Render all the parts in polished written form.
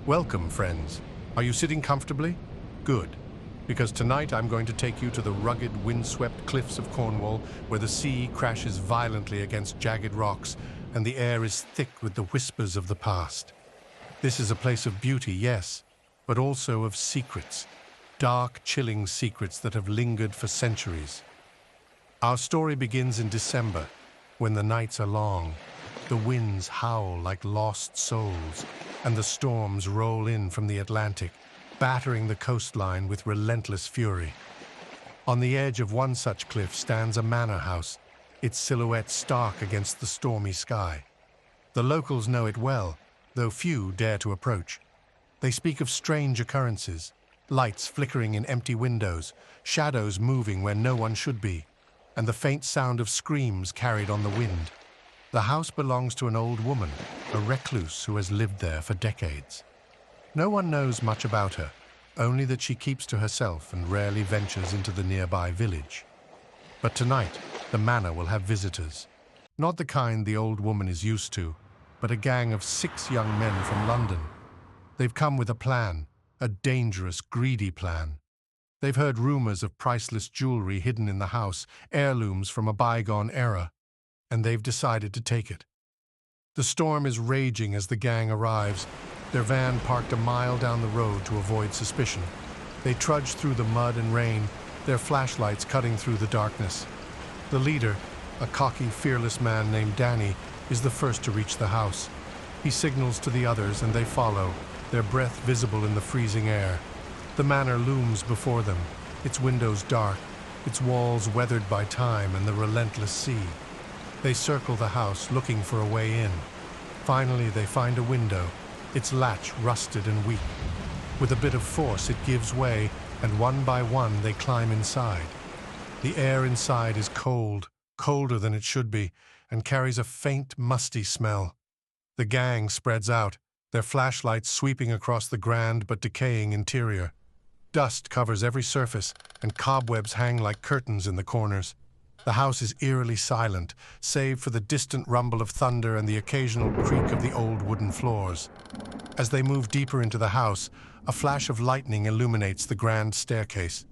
Welcome, friends. Are you sitting comfortably? Good, because tonight I'm going to take you to the rugged, windswept cliffs of Cornwall, where the sea crashes violently against jagged rocks and the air is thick with the whispers of the past. This is a place of beauty, yes, but also of secrets, dark, chilling secrets that have lingered for centuries. Our story begins in December, when the nights are long, the winds howl like lost souls, and the storms roll in from the Atlantic, battering the coastline with relentless fury. On the edge of one such cliff stands a manor house, its silhouette stark against the stormy sky. The locals know it well, though few dare to approach. They speak of strange occurrences, lights flickering in empty windows, shadows moving where no one should be, and the faint sound of screams carried on the wind. The house belongs to an old woman, a recluse who has lived there for decades. No one knows much about her, only that she keeps to herself and rarely ventures into the nearby village. But tonight, the manor will have visitors. Not the kind the old woman is used to, but a gang of 6 young men from London. They've come with a plan, a dangerous, greedy plan. They've heard rumors of priceless jewelry hidden in the house, heirlooms from a bygone era, and they've decided to take it. The storm is raging as the gang arrives, their van parked a mile down the road to avoid suspicion. They trudge through the mud and rain, their flashlights cutting through the darkness. The leader, a cocky, fearless man named Danny, is the first to reach the house. He signals to the others and they follow, their breath visible in the freezing air. The manor looms before them, its windows dark, its walls weathered by time and the relentless sea. They circle the house, looking for a way in. Finally, they find a window, its latch rusted and weak. With a bit of force, it gives way, and one by one, they climb inside. The air inside is cold, colder than it should be, and carries a faint, musty smell. The gang spreads out, their flashlights sweeping across the grand but decaying interior. Dust covers every surface, and cobwebs hang like curtains in the corners. The house is eerily silent, save for the distant rumble of thunder and the occasional creak of the old wooden floors. As they move deeper into the house, a flash of lightning illuminates the grand staircase.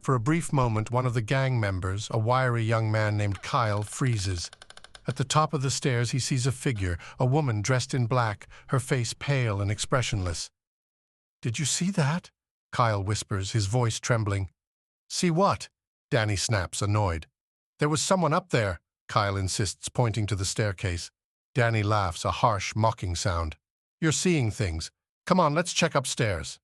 For a brief moment, one of the gang members, a wiry young man named Kyle, freezes. At the top of the stairs, he sees a figure, a woman dressed in black, her face pale and expressionless. "Did you see that?" Kyle whispers, his voice trembling. "See what?" Danny snaps, annoyed. "There was someone up there," Kyle insists, pointing to the staircase. Danny laughs, a harsh, mocking sound. "You're seeing things. Come on, let's check upstairs."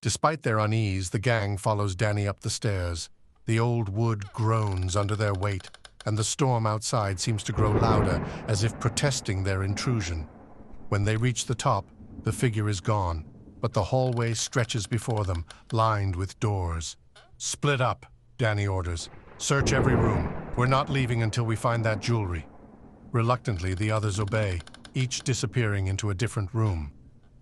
Despite their unease, the gang follows Danny up the stairs. The old wood groans under their weight, and the storm outside seems to grow louder, as if protesting their intrusion. When they reach the top, the figure is gone, but the hallway stretches before them, lined with doors. "Split up," Danny orders. "Search every room. We're not leaving until we find that jewelry." Reluctantly, the others obey, each disappearing into a different room.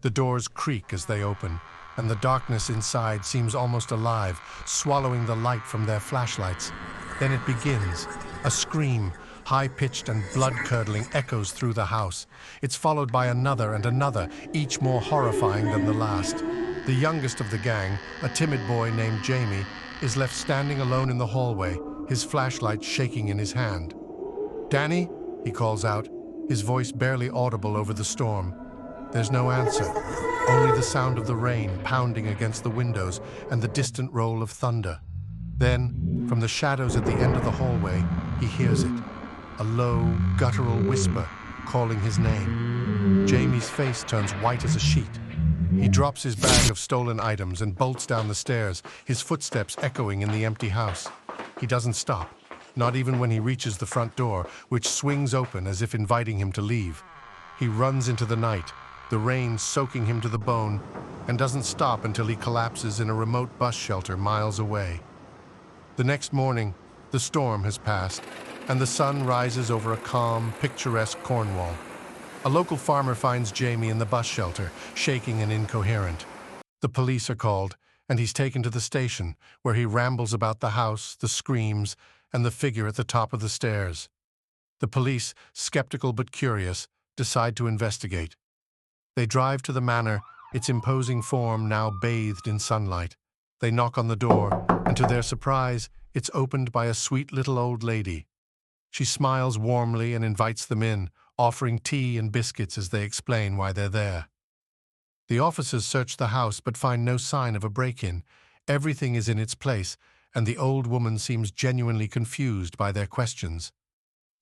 The doors creak as they open, and the darkness inside seems almost alive, swallowing the light from their flashlights. Then it begins. A scream, high-pitched and blood-curdling, echoes through the house. It's followed by another and another, each more horrifying than the last. The youngest of the gang, a timid boy named Jamie, is left standing alone in the hallway, his flashlight shaking in his hand. "Danny?" he calls out, his voice barely audible over the storm. There's no answer, only the sound of the rain pounding against the windows and the distant roll of thunder. Then, from the shadows at the end of the hallway, he hears it, a low, guttural whisper calling his name. Jamie's face turns white as a sheet. He drops his bag of stolen items and bolts down the stairs, his footsteps echoing in the empty house. He doesn't stop, not even when he reaches the front door, which swings open as if inviting him to leave. He runs into the night, the rain soaking him to the bone, and doesn't stop until he collapses in a remote bus shelter miles away. The next morning, the storm has passed, and the sun rises over a calm, picturesque Cornwall. A local farmer finds Jamie in the bus shelter, shaking and incoherent. The police are called, and he's taken to the station, where he rambles about the house, the screams, and the figure at the top of the stairs. The police, skeptical but curious, decide to investigate. They drive to the manor its imposing form now bathed in sunlight. They knock on the door, and to their surprise, it's opened by a sweet little old lady. She smiles warmly and invites them in, offering tea and biscuits as they explain why they're there. The officers search the house but find no sign of a break-in. Everything is in its place, and the old woman seems genuinely confused by their questions.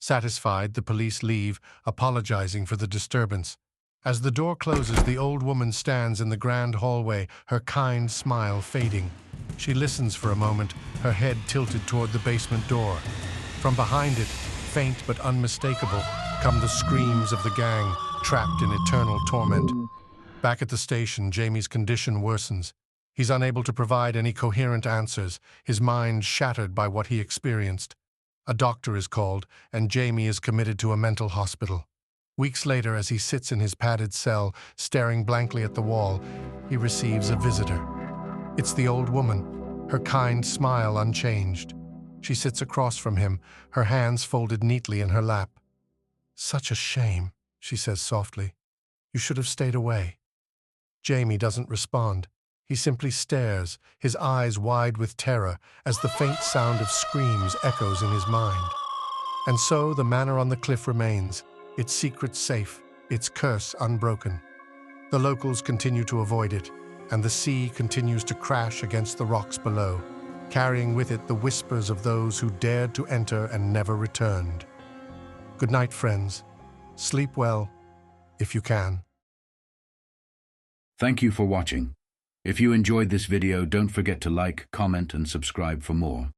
Satisfied, the police leave, apologizing for the disturbance. As the door closes, the old woman stands in the grand hallway, her kind smile fading. She listens for a moment, her head tilted toward the basement door. From behind it, faint but unmistakable, come the screams of the gang, trapped in eternal torment. Back at the station, Jamie's condition worsens. He's unable to provide any coherent answers, his mind shattered by what he experienced. A doctor is called, and Jamie is committed to a mental hospital. Weeks later, as he sits in his padded cell, staring blankly at the wall, he receives a visitor. It's the old woman, her kind smile unchanged. She sits across from him, her hands folded neatly in her lap. "Such a shame," she says softly. "You should have stayed away." Jamie doesn't respond. He simply stares, his eyes wide with terror, as the faint sound of screams echoes in his mind. And so the manor on the cliff remains, its secret safe, its curse unbroken. The locals continue to avoid it, and the sea continues to crash against the rocks below, carrying with it the whispers of those who dared to enter and never returned. Good night, friends. Sleep well, if you can. Thank you for watching. If you enjoyed this video, don't forget to like, comment, and subscribe for more.